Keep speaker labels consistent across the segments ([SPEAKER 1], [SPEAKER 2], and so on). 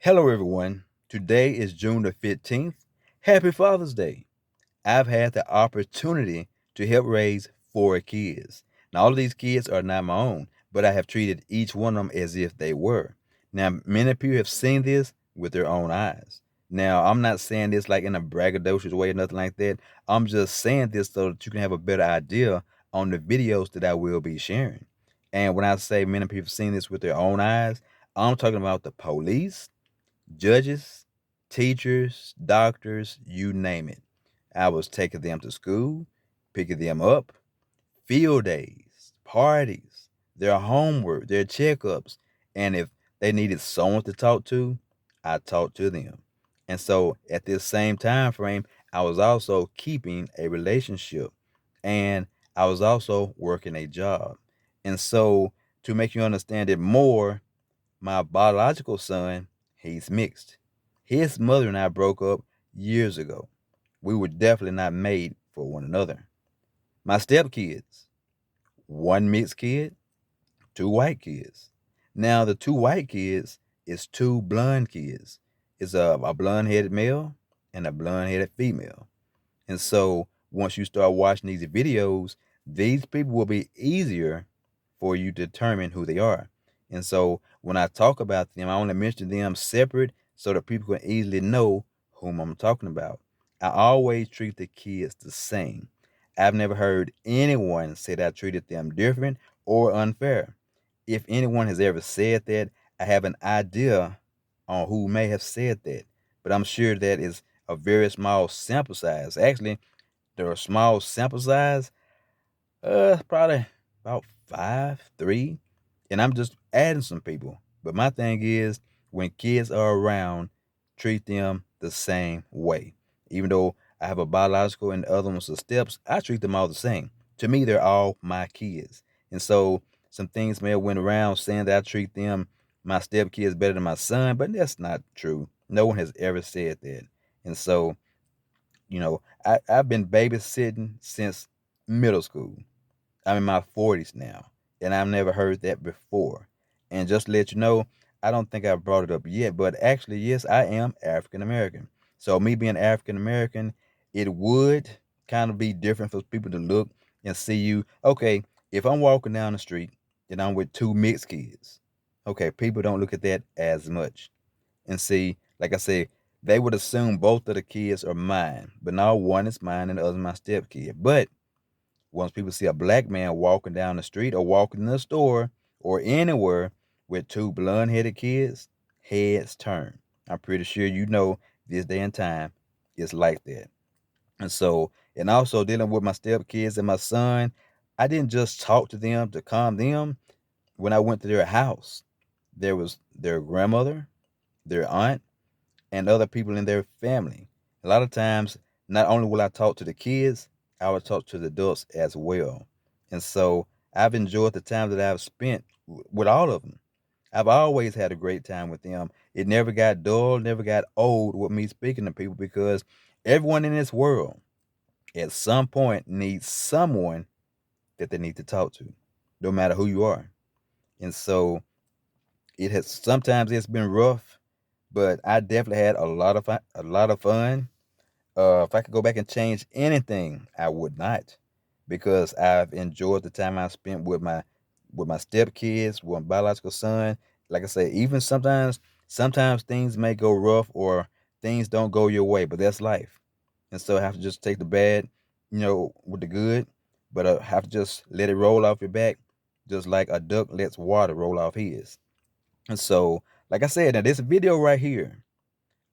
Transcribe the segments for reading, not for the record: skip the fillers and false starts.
[SPEAKER 1] Hello, everyone. Today is June the 15th. Happy Father's Day. I've had the opportunity to help raise four kids. Now, all of these kids are not my own, but I have treated each one of them as if they were. Now, many people have seen this with their own eyes. Now, I'm not saying this like in a braggadocious way or nothing like that. I'm just saying this so that you can have a better idea on the videos that I will be sharing. And when I say many people have seen this with their own eyes, I'm talking about the police, judges, teachers, doctors, you name it. I was taking them to school, picking them up, field days, parties, their homework, their checkups. And if they needed someone to talk to, I talked to them. And so at this same time frame, I was also keeping a relationship and I was also working a job. And so to make you understand it more, my biological son, he's mixed. His mother and I broke up years ago. We were definitely not made for one another. My stepkids, one mixed kid, two white kids. Now the two white kids is two blonde kids. It's a blonde headed male and a blonde headed female. And so once you start watching these videos, these people will be easier for you to determine who they are. And so when I talk about them, I only mention them separate so that people can easily know whom I'm talking about. I always treat the kids the same. I've never heard anyone say that I treated them different or unfair. If anyone has ever said that, I have an idea on who may have said that, but I'm sure that is a very small sample size. Actually, the small sample size, probably about five, three, and I'm just adding some people. But my thing is, when kids are around, treat them the same way. Even though I have a biological and the other ones are steps, I treat them all the same. To me, they're all my kids. And so some things may have went around saying that I treat them, my step kids, better than my son, but that's not true. No one has ever said that. And so, I've been babysitting since middle school. I'm in my 40s now, and I've never heard that before. And just to let you know, I don't think I've brought it up yet, but actually, yes, I am African American. So, me being African American, it would kind of be different for people to look and see you. Okay, if I'm walking down the street and I'm with two mixed kids, okay, people don't look at that as much. And see, like I said, they would assume both of the kids are mine, but now one is mine and the other is my stepkid. But once people see a black man walking down the street or walking in the store or anywhere with two blonde headed kids, heads turn. I'm pretty sure you know this day and time it's like that. And so, and also dealing with my stepkids and my son, I didn't just talk to them to calm them. When I went to their house, there was their grandmother, their aunt, and other people in their family. A lot of times, not only will I talk to the kids, I will talk to the adults as well. And so I've enjoyed the time that I've spent with all of them. I've always had a great time with them. It never got dull, never got old with me speaking to people because everyone in this world at some point needs someone that they need to talk to, no matter who you are. And so it has sometimes it's been rough, but I definitely had a lot of fun. If I could go back and change anything, I would not, because I've enjoyed the time I spent with my stepkids, with my biological son. Like I say, even sometimes things may go rough or things don't go your way, but that's life. And so I have to just take the bad, with the good, but I have to just let it roll off your back, just like a duck lets water roll off his. And so, like I said, now this video right here,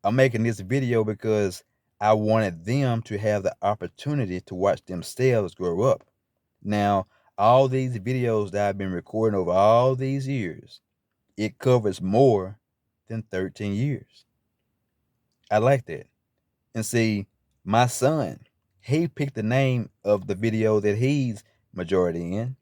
[SPEAKER 1] I'm making this video because I wanted them to have the opportunity to watch themselves grow up. Now, all these videos that I've been recording over all these years, it covers more than 13 years. I like that. And see, my son, he picked the name of the video that he's majority in.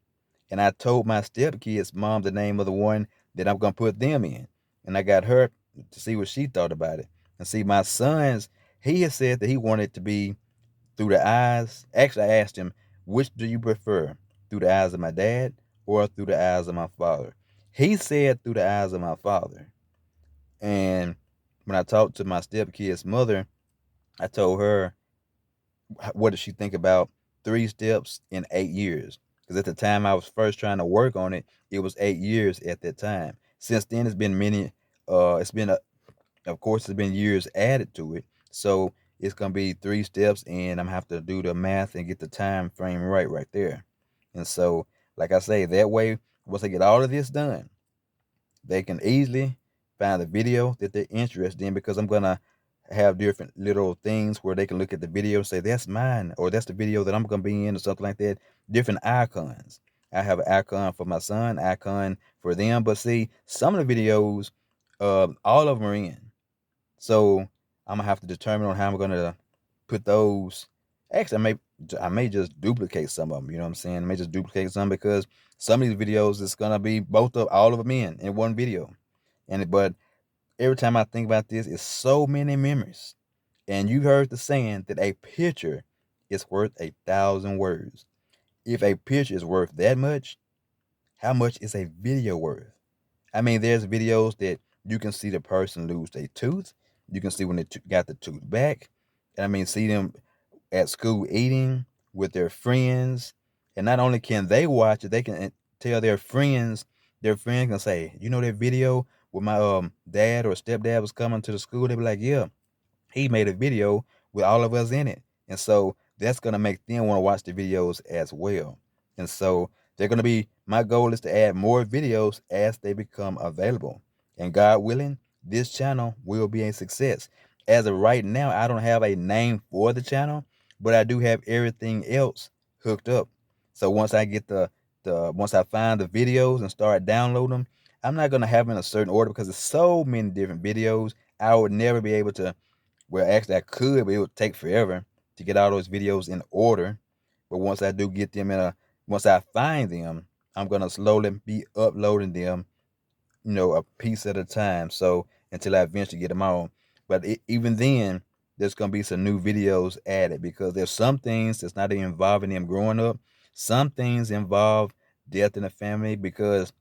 [SPEAKER 1] And I told my stepkids mom the name of the one that I'm gonna put them in. And I got her to see what she thought about it. And see, my son's, he has said that he wanted it to be through the eyes. Actually, I asked him, which do you prefer? Through the eyes of my dad or through the eyes of my father? He said through the eyes of my father. And when I talked to my stepkid's mother, I told her what did she think about 3 steps in 8 years? Because at the time I was first trying to work on it, it was 8 years at that time. Since then, it's been many. It's been of course, there's been years added to it. So it's gonna be 3 steps, and I'm gonna have to do the math and get the time frame right there. And so, like I say, that way, once I get all of this done, they can easily find the video that they're interested in, because I'm gonna have different little things where they can look at the video and say that's mine, or that's the video that I'm gonna be in, or something like that. Different icons. I have an icon for my son, icon for them. But see, some of the videos, all of them are in. So I'm gonna have to determine on how I'm gonna put those. Actually, I may just duplicate some of them. You know what I'm saying? I may just duplicate some, because some of these videos it's gonna be both of all of them in one video. But every time I think about this, it's so many memories. And you heard the saying that a picture is worth 1,000 words. If a picture is worth that much, how much is a video worth? I mean, there's videos that you can see the person lose their tooth. You can see when they got the tooth back. And I mean, see them at school eating with their friends. And not only can they watch it, they can tell their friends. Their friends can say, you know, that video where my dad or stepdad was coming to the school. They be like, yeah, he made a video with all of us in it. And so that's going to make them want to watch the videos as well. And so they're going to be, my goal is to add more videos as they become available. And God willing, this channel will be a success. As of right now, I don't have a name for the channel, but I do have everything else hooked up. So once I get once I find the videos and start downloading them, I'm not going to have them in a certain order, because there's so many different videos. I would never be able to, well, actually, I could, but it would take forever to get all those videos in order. But once I do get them once I find them, I'm gonna slowly be uploading them, a piece at a time. So until I eventually get them all. But even then, there's gonna be some new videos added, because there's some things that's not even involving them growing up. Some things involve death in the family, because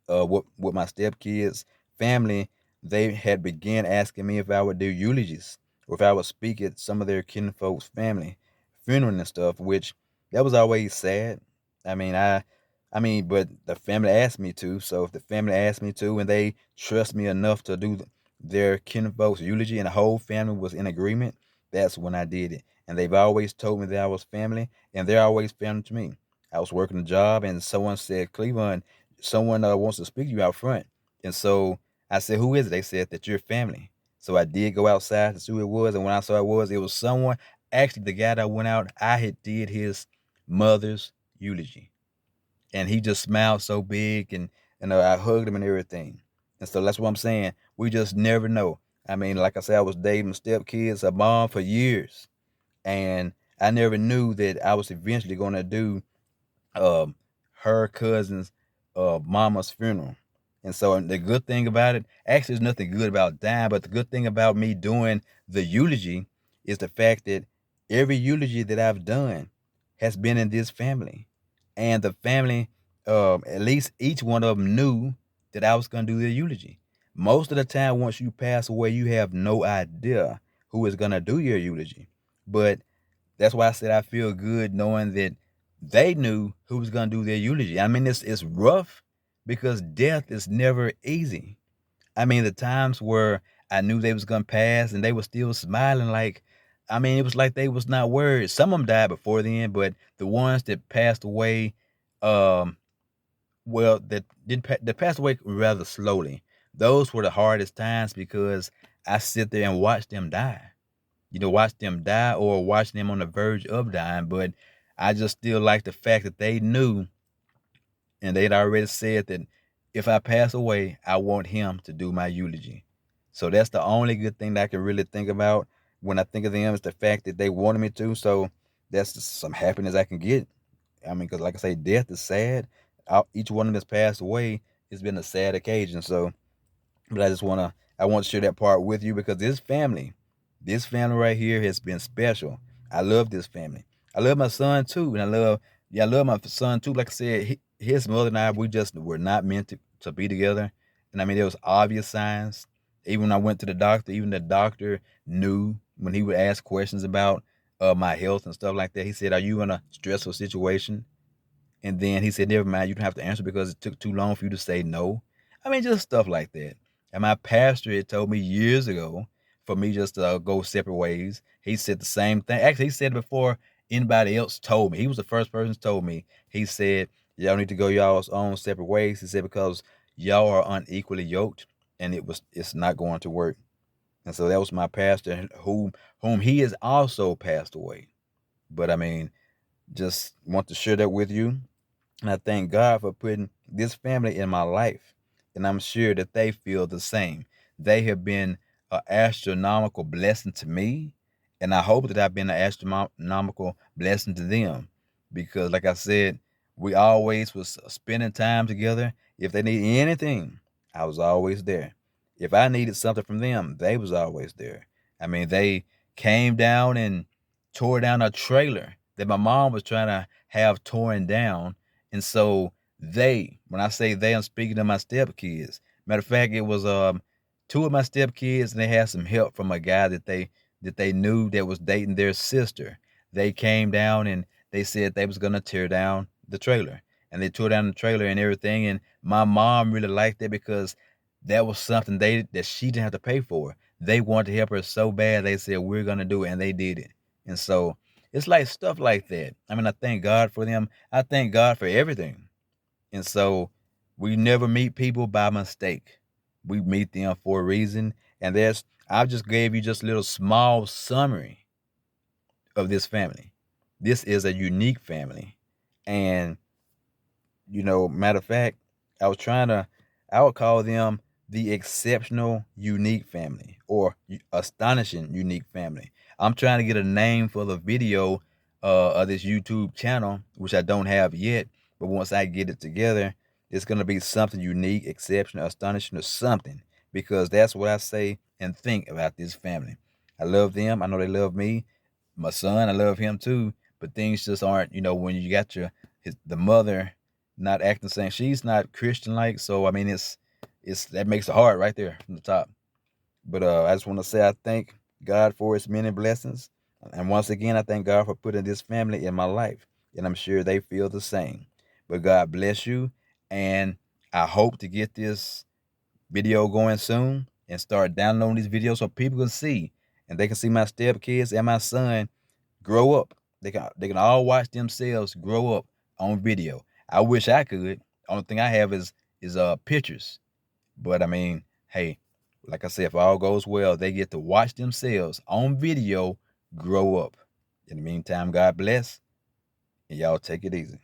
[SPEAKER 1] with my stepkids family, they had began asking me if I would do eulogies, or if I would speak at some of their kinfolks' family funeral and stuff, which that was always sad. I mean, but the family asked me to. So if the family asked me to, and they trust me enough to do their kinfolks' eulogy, and the whole family was in agreement, that's when I did it. And they've always told me that I was family, and they're always family to me. I was working a job, and someone said, Cleveland, someone wants to speak to you out front. And so I said, who is it? They said that you're family. So I did go outside to see who it was. And when I saw it was someone, actually the guy that went out, I had did his mother's eulogy. And he just smiled so big, and I hugged him and everything. And so that's what I'm saying. We just never know. I mean, like I said, I was dating stepkids, a mom for years. And I never knew that I was eventually going to do um, her cousin's mama's funeral. And so the good thing about it, actually, there's nothing good about dying, but the good thing about me doing the eulogy is the fact that every eulogy that I've done has been in this family. And the family, at least each one of them knew that I was going to do the eulogy. Most of the time, once you pass away, you have no idea who is going to do your eulogy. But that's why I said I feel good knowing that they knew who was gonna do their eulogy. I mean, it's rough, because death is never easy. I mean, the times where I knew they was gonna pass and they were still smiling, like, I mean, it was like they was not worried. Some of them died before then, but the ones that passed away, um, well, that didn't that passed away rather slowly. Those were the hardest times, because I sit there and watch them die, watch them die, or watch them on the verge of dying. But I just still like the fact that they knew, and they'd already said that if I pass away, I want him to do my eulogy. So that's the only good thing that I can really think about when I think of them, is the fact that they wanted me to. So that's just some happiness I can get. I mean, because like I say, death is sad. Each one of them that's passed away has been a sad occasion. So, but I want to share that part with you, because this family right here has been special. I love this family. I love my son too, and I love my son too. Like I said, his mother and I, we just were not meant to be together. And I mean, there was obvious signs. Even when I went to the doctor, even the doctor knew when he would ask questions about my health and stuff like that. He said, "Are you in a stressful situation?" And then he said, "Never mind, you don't have to answer because it took too long for you to say no." I mean, just stuff like that. And my pastor had told me years ago for me just to go separate ways. He said the same thing. Actually, he said it before anybody else told me. He was the first person who told me. He said, "Y'all need to go y'all's own separate ways." He said, "Because y'all are unequally yoked and it's not going to work." And so that was my pastor whom he has also passed away. But I mean, just want to share that with you. And I thank God for putting this family in my life. And I'm sure that they feel the same. They have been an astronomical blessing to me. And I hope that I've been an astronomical blessing to them. Because, like I said, we always was spending time together. If they need anything, I was always there. If I needed something from them, they was always there. I mean, they came down and tore down a trailer that my mom was trying to have torn down. And so when I say they, I'm speaking to my stepkids. Matter of fact, it was two of my stepkids, and they had some help from a guy that they knew that was dating their sister. They came down and they said they was gonna tear down the trailer, and they tore down the trailer and everything. And my mom really liked that because that was something that she didn't have to pay for. They wanted to help her so bad. They said we're gonna do it, and they did it. And so it's like stuff like that. I mean, I thank God for them. I thank God for everything. And so we never meet people by mistake. We meet them for a reason. And I just gave you just a little small summary of this family. This is a unique family. And, matter of fact, I was trying to, I would call them the exceptional unique family or astonishing unique family. I'm trying to get a name for the video of this YouTube channel, which I don't have yet. But once I get it together, it's going to be something unique, exceptional, astonishing, or something, because that's what I say and think about this family. I love them. I know they love me. My son, I love him too. But things just aren't, when you got the mother not acting the same. She's not Christian like, so I mean, it's that makes it hard right there from the top. But I just want to say I thank God for His many blessings, and once again, I thank God for putting this family in my life, and I'm sure they feel the same. But God bless you, and I hope to get this video going soon and start downloading these videos so people can see, and they can see my stepkids and my son grow up. They can all watch themselves grow up on video. I wish I could. Only thing I have is pictures. But I mean, hey, like I said, if all goes well, they get to watch themselves on video grow up. In the meantime, God bless, and y'all take it easy.